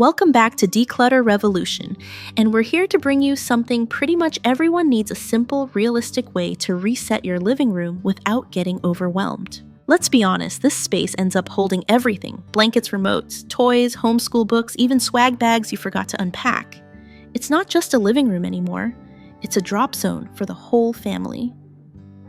Welcome back to Declutter Revolution, and we're here to bring you something pretty much everyone needs: a simple, realistic way to reset your living room without getting overwhelmed. Let's be honest, this space ends up holding everything: blankets, remotes, toys, homeschool books, even swag bags you forgot to unpack. It's not just a living room anymore, it's a drop zone for the whole family.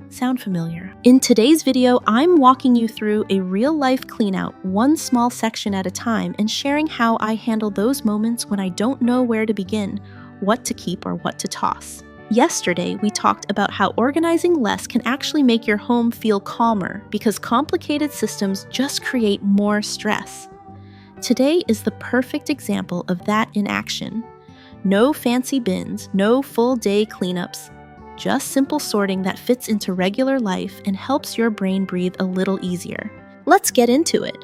Sound familiar? In today's video, I'm walking you through a real-life cleanout, one small section at a time, and sharing how I handle those moments when I don't know where to begin, what to keep or what to toss. Yesterday, we talked about how organizing less can actually make your home feel calmer because complicated systems just create more stress. Today is the perfect example of that in action. No fancy bins, no full-day cleanups, just simple sorting that fits into regular life and helps your brain breathe a little easier. Let's get into it.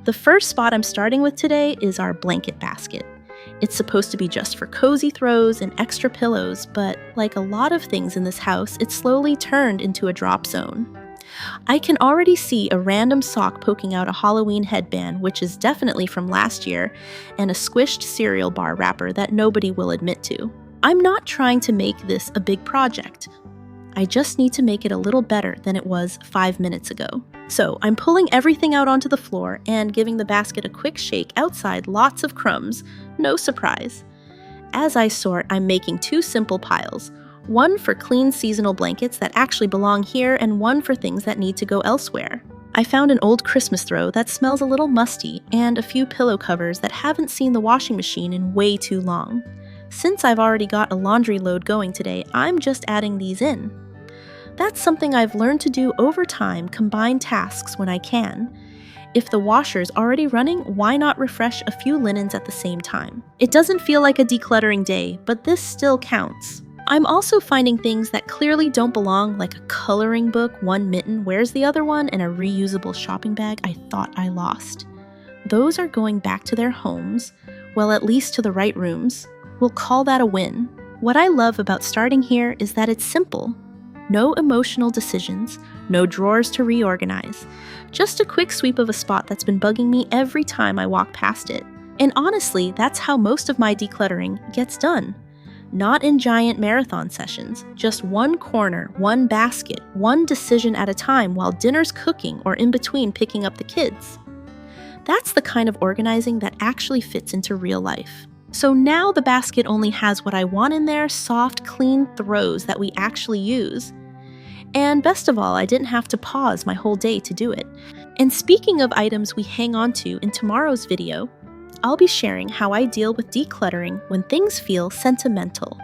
The first spot I'm starting with today is our blanket basket. It's supposed to be just for cozy throws and extra pillows, but like a lot of things in this house, it slowly turned into a drop zone. I can already see a random sock poking out a Halloween headband, which is definitely from last year, and a squished cereal bar wrapper that nobody will admit to. I'm not trying to make this a big project. I just need to make it a little better than it was 5 minutes ago. So I'm pulling everything out onto the floor and giving the basket a quick shake. Outside, lots of crumbs. No surprise. As I sort, I'm making 2 simple piles. One for clean seasonal blankets that actually belong here, and one for things that need to go elsewhere. I found an old Christmas throw that smells a little musty, and a few pillow covers that haven't seen the washing machine in way too long. Since I've already got a laundry load going today, I'm just adding these in. That's something I've learned to do over time: combine tasks when I can. If the washer's already running, why not refresh a few linens at the same time? It doesn't feel like a decluttering day, but this still counts. I'm also finding things that clearly don't belong, like a coloring book, one mitten, where's the other one, and a reusable shopping bag I thought I lost. Those are going back to their homes, well, at least to the right rooms. We'll call that a win. What I love about starting here is that it's simple. No emotional decisions, no drawers to reorganize. Just a quick sweep of a spot that's been bugging me every time I walk past it. And honestly, that's how most of my decluttering gets done. Not in giant marathon sessions, just one corner, one basket, one decision at a time while dinner's cooking or in between picking up the kids. That's the kind of organizing that actually fits into real life. So now the basket only has what I want in there: soft, clean throws that we actually use. And best of all, I didn't have to pause my whole day to do it. And speaking of items we hang on to, in tomorrow's video, I'll be sharing how I deal with decluttering when things feel sentimental.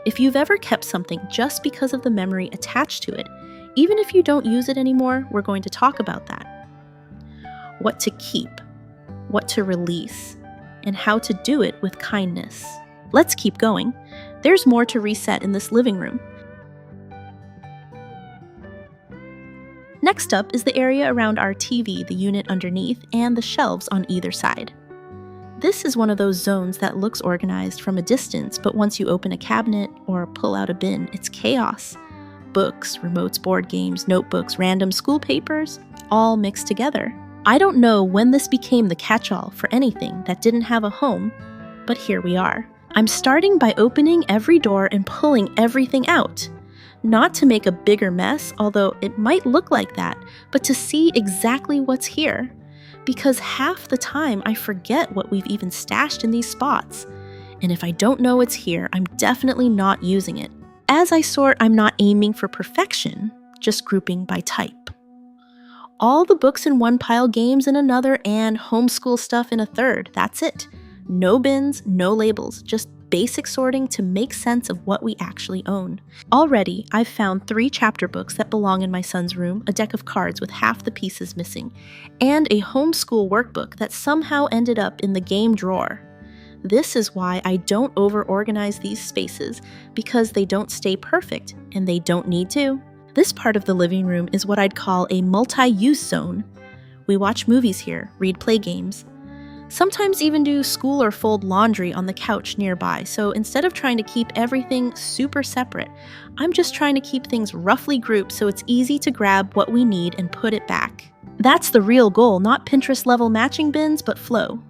If you've ever kept something just because of the memory attached to it, even if you don't use it anymore, we're going to talk about that. What to keep, what to release, and how to do it with kindness. Let's keep going. There's more to reset in this living room. Next up is the area around our TV, the unit underneath, and the shelves on either side. This is one of those zones that looks organized from a distance, but once you open a cabinet or pull out a bin, it's chaos. Books, remotes, board games, notebooks, random school papers, all mixed together. I don't know when this became the catch-all for anything that didn't have a home, but here we are. I'm starting by opening every door and pulling everything out. Not to make a bigger mess, although it might look like that, but to see exactly what's here. Because half the time I forget what we've even stashed in these spots. And if I don't know it's here, I'm definitely not using it. As I sort, I'm not aiming for perfection, just grouping by type. All the books in one pile, games in another, and homeschool stuff in a third. That's it. No bins, no labels, just basic sorting to make sense of what we actually own. Already, I've found 3 chapter books that belong in my son's room, a deck of cards with half the pieces missing, and a homeschool workbook that somehow ended up in the game drawer. This is why I don't over-organize these spaces, because they don't stay perfect, and they don't need to. This part of the living room is what I'd call a multi-use zone. We watch movies here, play games, sometimes even do school or fold laundry on the couch nearby. So instead of trying to keep everything super separate, I'm just trying to keep things roughly grouped so it's easy to grab what we need and put it back. That's the real goal, not Pinterest-level matching bins, but flow.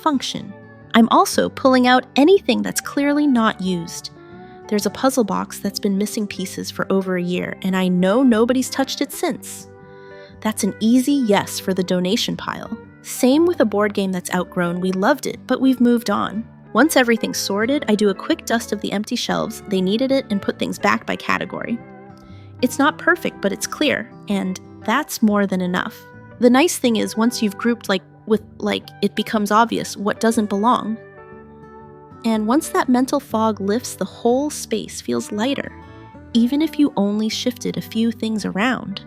Function. I'm also pulling out anything that's clearly not used. There's a puzzle box that's been missing pieces for over a year, and I know nobody's touched it since. That's an easy yes for the donation pile. Same with a board game that's outgrown. We loved it, but we've moved on. Once everything's sorted, I do a quick dust of the empty shelves, they needed it, and put things back by category. It's not perfect, but it's clear, and that's more than enough. The nice thing is, once you've grouped it becomes obvious what doesn't belong. And once that mental fog lifts, the whole space feels lighter, even if you only shifted a few things around.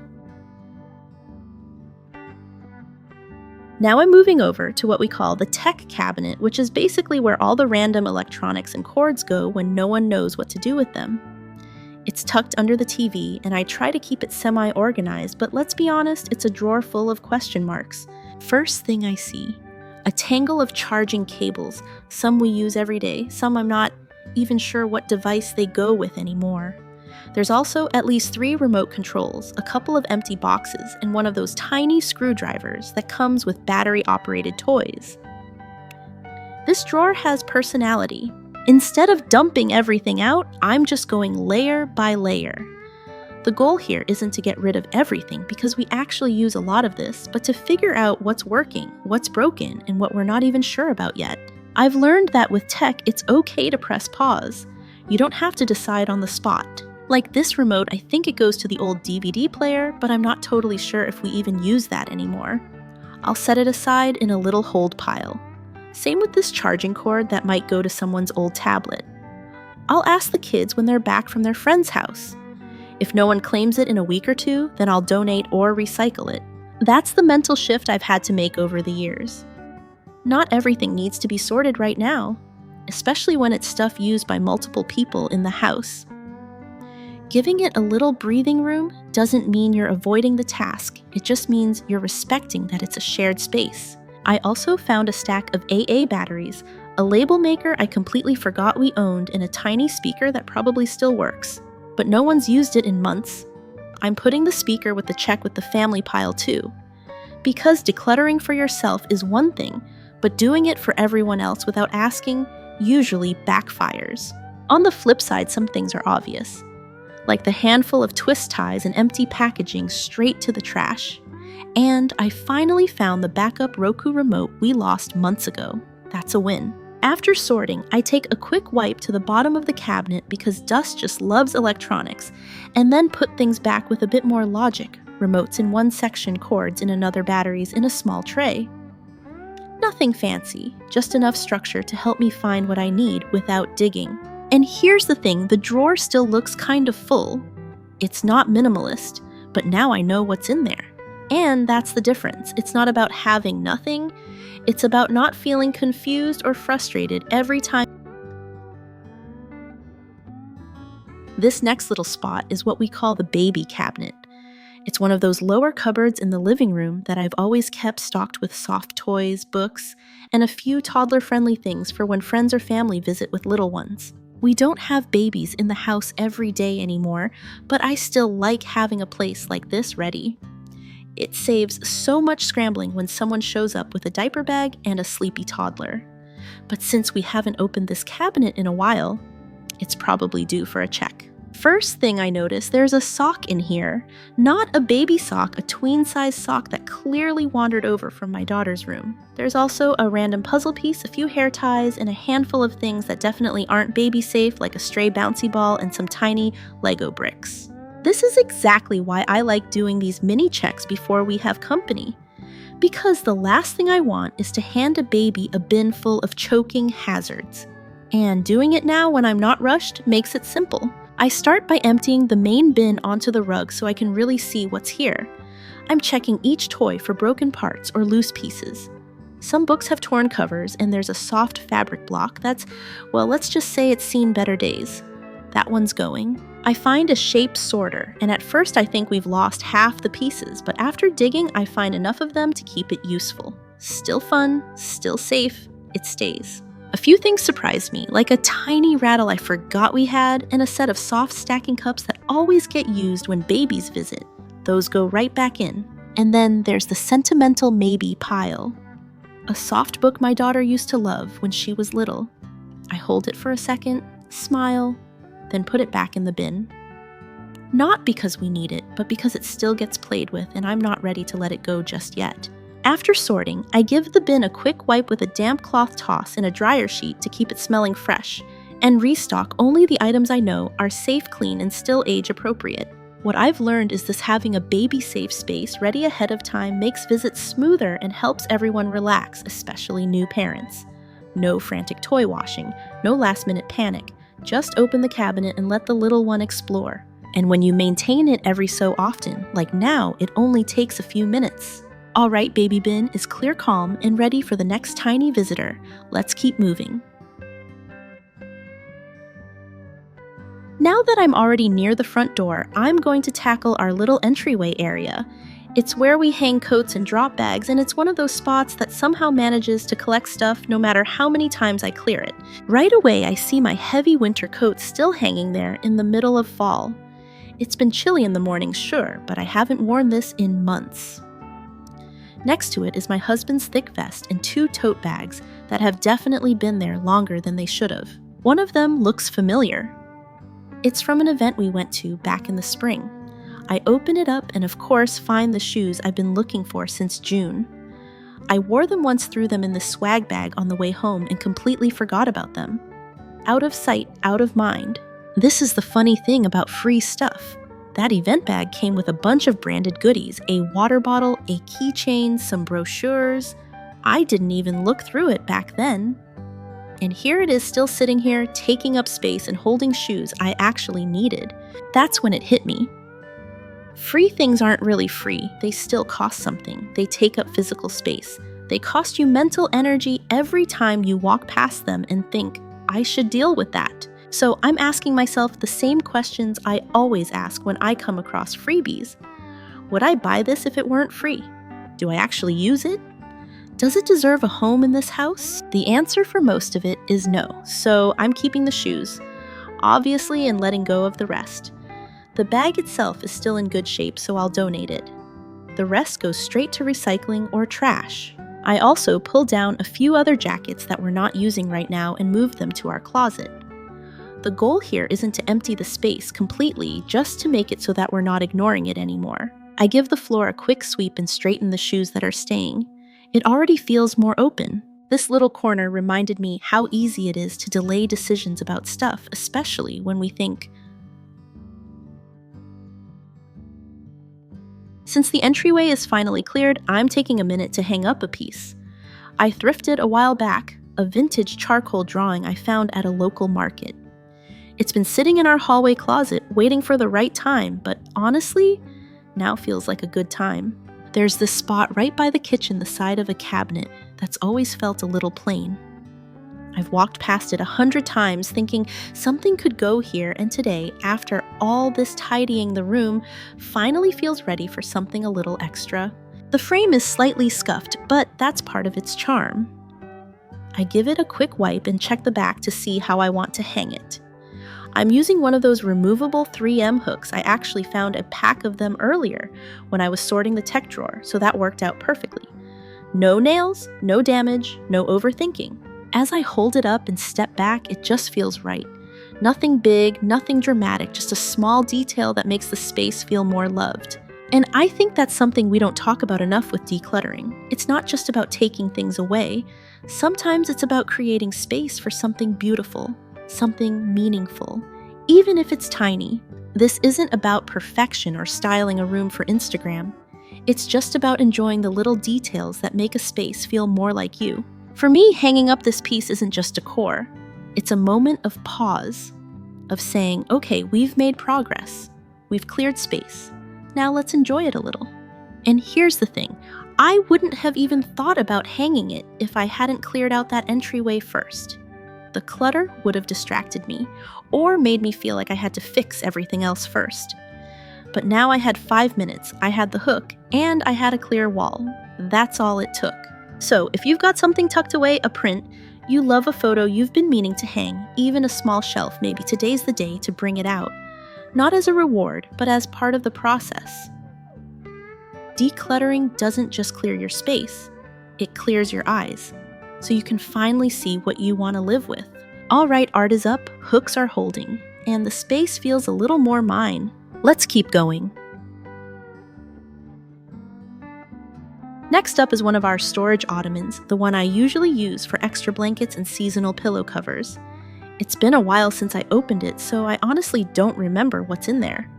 Now I'm moving over to what we call the tech cabinet, which is basically where all the random electronics and cords go when no one knows what to do with them. It's tucked under the TV, and I try to keep it semi-organized, but let's be honest, it's a drawer full of question marks. First thing I see, a tangle of charging cables, some we use every day, some I'm not even sure what device they go with anymore. There's also at least 3 remote controls, a couple of empty boxes, and one of those tiny screwdrivers that comes with battery-operated toys. This drawer has personality. Instead of dumping everything out, I'm just going layer by layer. The goal here isn't to get rid of everything because we actually use a lot of this, but to figure out what's working, what's broken, and what we're not even sure about yet. I've learned that with tech, it's okay to press pause. You don't have to decide on the spot. Like this remote, I think it goes to the old DVD player, but I'm not totally sure if we even use that anymore. I'll set it aside in a little hold pile. Same with this charging cord that might go to someone's old tablet. I'll ask the kids when they're back from their friend's house. If no one claims it in a week or 2, then I'll donate or recycle it. That's the mental shift I've had to make over the years. Not everything needs to be sorted right now, especially when it's stuff used by multiple people in the house. Giving it a little breathing room doesn't mean you're avoiding the task, it just means you're respecting that it's a shared space. I also found a stack of AA batteries, a label maker I completely forgot we owned, and a tiny speaker that probably still works. But no one's used it in months. I'm putting the speaker with the check with the family pile too. Because decluttering for yourself is one thing, but doing it for everyone else without asking usually backfires. On the flip side, some things are obvious, like the handful of twist ties and empty packaging straight to the trash. And I finally found the backup Roku remote we lost months ago. That's a win. After sorting, I take a quick wipe to the bottom of the cabinet because dust just loves electronics, and then put things back with a bit more logic, remotes in one section, cords in another, batteries in a small tray. Nothing fancy, just enough structure to help me find what I need without digging. And here's the thing, the drawer still looks kind of full. It's not minimalist, but now I know what's in there. And that's the difference. It's not about having nothing, it's about not feeling confused or frustrated every time. This next little spot is what we call the baby cabinet. It's one of those lower cupboards in the living room that I've always kept stocked with soft toys, books, and a few toddler-friendly things for when friends or family visit with little ones. We don't have babies in the house every day anymore, but I still like having a place like this ready. It saves so much scrambling when someone shows up with a diaper bag and a sleepy toddler. But since we haven't opened this cabinet in a while, it's probably due for a check. First thing I notice, there's a sock in here. Not a baby sock, a tween-size sock that clearly wandered over from my daughter's room. There's also a random puzzle piece, a few hair ties, and a handful of things that definitely aren't baby safe, like a stray bouncy ball and some tiny Lego bricks. This is exactly why I like doing these mini checks before we have company. Because the last thing I want is to hand a baby a bin full of choking hazards. And doing it now when I'm not rushed makes it simple. I start by emptying the main bin onto the rug so I can really see what's here. I'm checking each toy for broken parts or loose pieces. Some books have torn covers and there's a soft fabric block that's, well, let's just say it's seen better days. That one's going. I find a shape sorter, and at first I think we've lost half the pieces, but after digging I find enough of them to keep it useful. Still fun, still safe, it stays. A few things surprised me, like a tiny rattle I forgot we had, and a set of soft stacking cups that always get used when babies visit. Those go right back in. And then there's the sentimental maybe pile. A soft book my daughter used to love when she was little. I hold it for a second, smile, then put it back in the bin. Not because we need it, but because it still gets played with and I'm not ready to let it go just yet. After sorting, I give the bin a quick wipe with a damp cloth toss in a dryer sheet to keep it smelling fresh, and restock only the items I know are safe, clean, and still age appropriate. What I've learned is this having a baby-safe space ready ahead of time makes visits smoother and helps everyone relax, especially new parents. No frantic toy washing, no last-minute panic. Just open the cabinet and let the little one explore. And when you maintain it every so often, like now, it only takes a few minutes. All right, baby bin is clear, calm, and ready for the next tiny visitor. Let's keep moving. Now that I'm already near the front door, I'm going to tackle our little entryway area. It's where we hang coats and drop bags, and it's one of those spots that somehow manages to collect stuff no matter how many times I clear it. Right away, I see my heavy winter coat still hanging there in the middle of fall. It's been chilly in the mornings, sure, but I haven't worn this in months. Next to it is my husband's thick vest and 2 tote bags that have definitely been there longer than they should have. One of them looks familiar. It's from an event we went to back in the spring. I open it up and of course find the shoes I've been looking for since June. I wore them once, threw them in the swag bag on the way home and completely forgot about them. Out of sight, out of mind. This is the funny thing about free stuff. That event bag came with a bunch of branded goodies, a water bottle, a keychain, some brochures. I didn't even look through it back then. And here it is still sitting here, taking up space and holding shoes I actually needed. That's when it hit me. Free things aren't really free. They still cost something. They take up physical space. They cost you mental energy every time you walk past them and think, I should deal with that. So I'm asking myself the same questions I always ask when I come across freebies. Would I buy this if it weren't free? Do I actually use it? Does it deserve a home in this house? The answer for most of it is no, so I'm keeping the shoes, obviously, and letting go of the rest. The bag itself is still in good shape, so I'll donate it. The rest goes straight to recycling or trash. I also pulled down a few other jackets that we're not using right now and moved them to our closet. The goal here isn't to empty the space completely, just to make it so that we're not ignoring it anymore. I give the floor a quick sweep and straighten the shoes that are staying. It already feels more open. This little corner reminded me how easy it is to delay decisions about stuff, especially when we think. Since the entryway is finally cleared, I'm taking a minute to hang up a piece. I thrifted a while back, a vintage charcoal drawing I found at a local market. It's been sitting in our hallway closet, waiting for the right time, but honestly, now feels like a good time. There's this spot right by the kitchen, the side of a cabinet, that's always felt a little plain. I've walked past it 100 times thinking something could go here, and today, after all this tidying the room, finally feels ready for something a little extra. The frame is slightly scuffed, but that's part of its charm. I give it a quick wipe and check the back to see how I want to hang it. I'm using one of those removable 3M hooks. I actually found a pack of them earlier when I was sorting the tech drawer, so that worked out perfectly. No nails, no damage, no overthinking. As I hold it up and step back, it just feels right. Nothing big, nothing dramatic, just a small detail that makes the space feel more loved. And I think that's something we don't talk about enough with decluttering. It's not just about taking things away. Sometimes it's about creating space for something beautiful, something meaningful, even if it's tiny. This isn't about perfection or styling a room for Instagram. It's just about enjoying the little details that make a space feel more like you. For me, hanging up this piece isn't just decor. It's a moment of pause, of saying, okay, we've made progress. We've cleared space. Now let's enjoy it a little. And here's the thing. I wouldn't have even thought about hanging it if I hadn't cleared out that entryway first. The clutter would have distracted me, or made me feel like I had to fix everything else first. But now I had 5 minutes, I had the hook, and I had a clear wall. That's all it took. So if you've got something tucked away, a print, you love a photo you've been meaning to hang, even a small shelf, maybe today's the day to bring it out. Not as a reward, but as part of the process. Decluttering doesn't just clear your space, it clears your eyes, so you can finally see what you want to live with. All right, art is up, hooks are holding, and the space feels a little more mine. Let's keep going. Next up is one of our storage ottomans, the one I usually use for extra blankets and seasonal pillow covers. It's been a while since I opened it, so I honestly don't remember what's in there,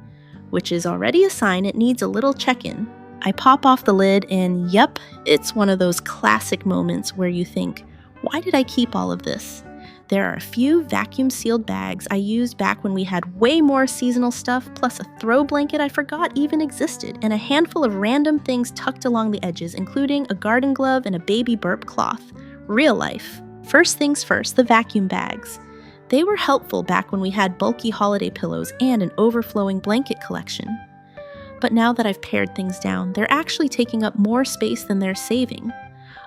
which is already a sign it needs a little check-in. I pop off the lid and yep, it's one of those classic moments where you think, why did I keep all of this? There are a few vacuum-sealed bags I used back when we had way more seasonal stuff, plus a throw blanket I forgot even existed, and a handful of random things tucked along the edges, including a garden glove and a baby burp cloth. Real life. First things first, the vacuum bags. They were helpful back when we had bulky holiday pillows and an overflowing blanket collection. But now that I've pared things down, they're actually taking up more space than they're saving.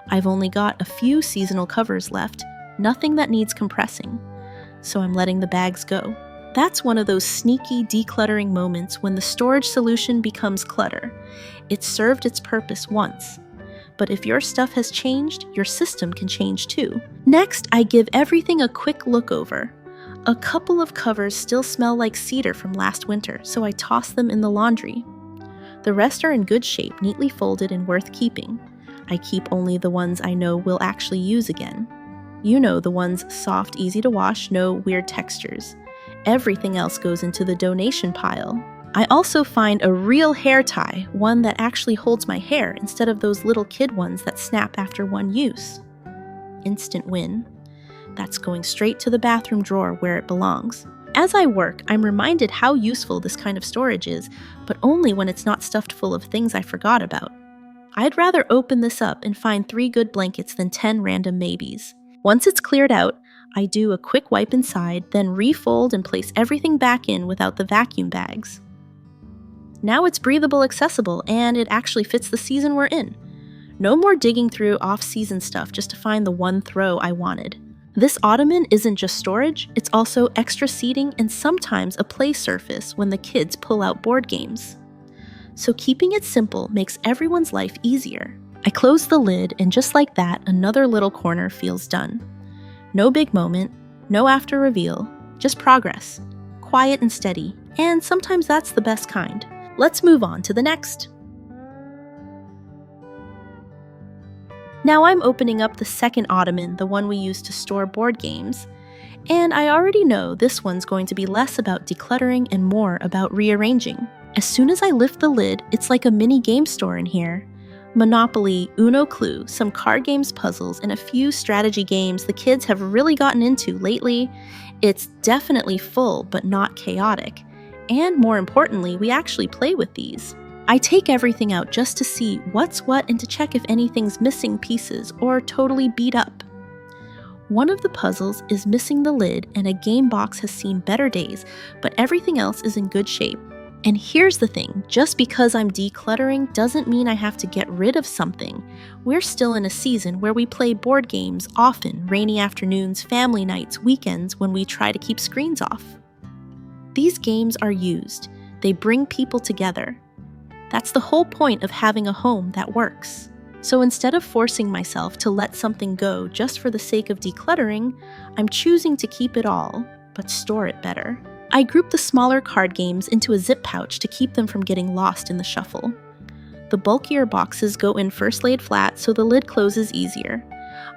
I've only got a few seasonal covers left, nothing that needs compressing, so I'm letting the bags go. That's one of those sneaky decluttering moments when the storage solution becomes clutter. It served its purpose once, but if your stuff has changed, your system can change too. Next, I give everything a quick look over. A couple of covers still smell like cedar from last winter, so I toss them in the laundry. The rest are in good shape, neatly folded and worth keeping. I keep only the ones I know we'll actually use again. You know, the ones soft, easy to wash, no weird textures. Everything else goes into the donation pile. I also find a real hair tie, one that actually holds my hair instead of those little kid ones that snap after one use. Instant win. That's going straight to the bathroom drawer where it belongs. As I work, I'm reminded how useful this kind of storage is, but only when it's not stuffed full of things I forgot about. I'd rather open this up and find 3 good blankets than 10 random maybes. Once it's cleared out, I do a quick wipe inside, then refold and place everything back in without the vacuum bags. Now it's breathable, accessible, and it actually fits the season we're in. No more digging through off-season stuff just to find the one throw I wanted. This ottoman isn't just storage, it's also extra seating and sometimes a play surface when the kids pull out board games. So keeping it simple makes everyone's life easier. I close the lid, and just like that, another little corner feels done. No big moment, no after reveal, just progress. Quiet and steady, and sometimes that's the best kind. Let's move on to the next. Now I'm opening up the second ottoman, the one we use to store board games. And I already know this one's going to be less about decluttering and more about rearranging. As soon as I lift the lid, it's like a mini game store in here. Monopoly, Uno Clue, some card games, puzzles, and a few strategy games the kids have really gotten into lately. It's definitely full, but not chaotic. And more importantly, we actually play with these. I take everything out just to see what's what and to check if anything's missing pieces or totally beat up. One of the puzzles is missing the lid and a game box has seen better days, but everything else is in good shape. And here's the thing, just because I'm decluttering doesn't mean I have to get rid of something. We're still in a season where we play board games often, rainy afternoons, family nights, weekends when we try to keep screens off. These games are used. They bring people together. That's the whole point of having a home that works. So instead of forcing myself to let something go just for the sake of decluttering, I'm choosing to keep it all, but store it better. I group the smaller card games into a zip pouch to keep them from getting lost in the shuffle. The bulkier boxes go in first laid flat so the lid closes easier.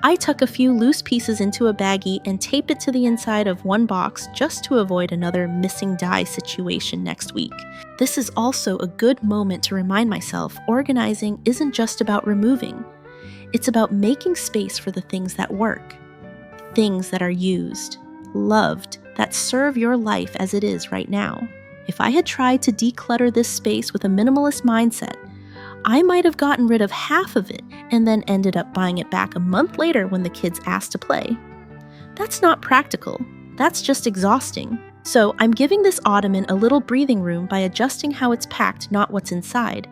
I tuck a few loose pieces into a baggie and tape it to the inside of one box just to avoid another missing die situation next week. This is also a good moment to remind myself organizing isn't just about removing. It's about making space for the things that work. Things that are used, loved, that serve your life as it is right now. If I had tried to declutter this space with a minimalist mindset, I might have gotten rid of half of it and then ended up buying it back a month later when the kids asked to play. That's not practical. That's just exhausting. So I'm giving this ottoman a little breathing room by adjusting how it's packed, not what's inside.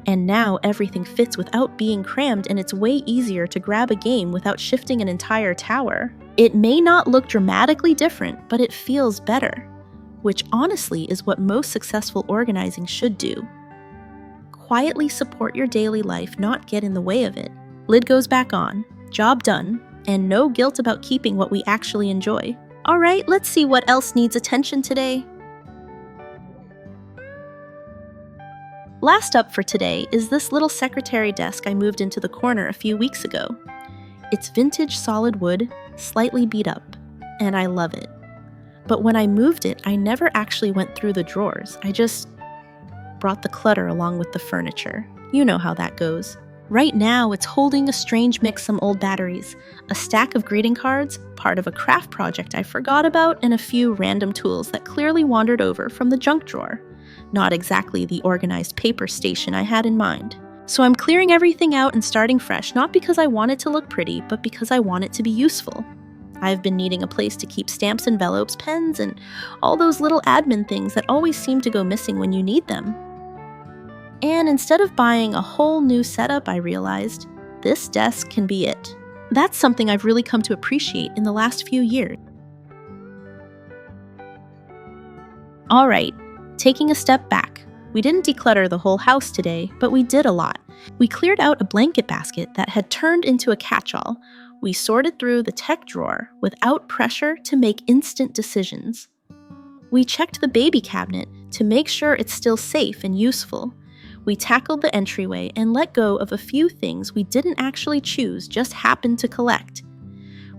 And now everything fits without being crammed, and it's way easier to grab a game without shifting an entire tower. It may not look dramatically different, but it feels better, which honestly is what most successful organizing should do. quietly support your daily life, not get in the way of it. Lid goes back on, job done, and no guilt about keeping what we actually enjoy. All right, let's see what else needs attention today. Last up for today is this little secretary desk I moved into the corner a few weeks ago. It's vintage solid wood, slightly beat up, and I love it. But when I moved it, I never actually went through the drawers. I just brought the clutter along with the furniture. You know how that goes. Right now, it's holding a strange mix of some old batteries, a stack of greeting cards, part of a craft project I forgot about, and a few random tools that clearly wandered over from the junk drawer. Not exactly the organized paper station I had in mind. So I'm clearing everything out and starting fresh, not because I want it to look pretty, but because I want it to be useful. I've been needing a place to keep stamps, envelopes, pens, and all those little admin things that always seem to go missing when you need them. And instead of buying a whole new setup, I realized this desk can be it. That's something I've really come to appreciate in the last few years. All right, taking a step back. We didn't declutter the whole house today, but we did a lot. We cleared out a blanket basket that had turned into a catch-all. We sorted through the tech drawer without pressure to make instant decisions. We checked the baby cabinet to make sure it's still safe and useful. We tackled the entryway and let go of a few things we didn't actually choose, just happened to collect.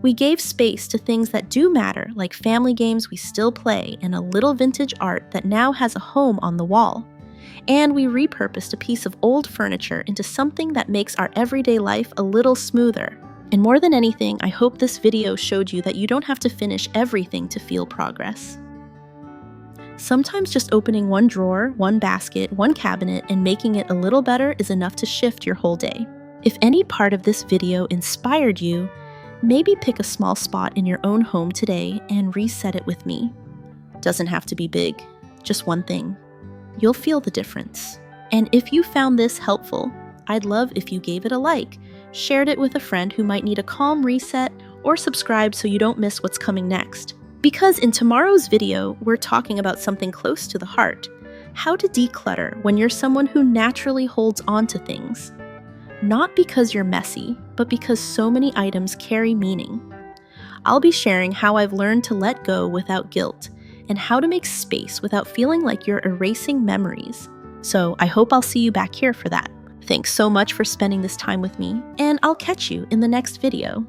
We gave space to things that do matter, like family games we still play and a little vintage art that now has a home on the wall. And we repurposed a piece of old furniture into something that makes our everyday life a little smoother. And more than anything, I hope this video showed you that you don't have to finish everything to feel progress. Sometimes just opening one drawer, one basket, one cabinet, and making it a little better is enough to shift your whole day. If any part of this video inspired you, maybe pick a small spot in your own home today and reset it with me. Doesn't have to be big, just one thing. You'll feel the difference. And if you found this helpful, I'd love if you gave it a like, shared it with a friend who might need a calm reset, or subscribe so you don't miss what's coming next. Because in tomorrow's video, we're talking about something close to the heart: how to declutter when you're someone who naturally holds on to things. Not because you're messy, but because so many items carry meaning. I'll be sharing how I've learned to let go without guilt, and how to make space without feeling like you're erasing memories. So I hope I'll see you back here for that. Thanks so much for spending this time with me, and I'll catch you in the next video.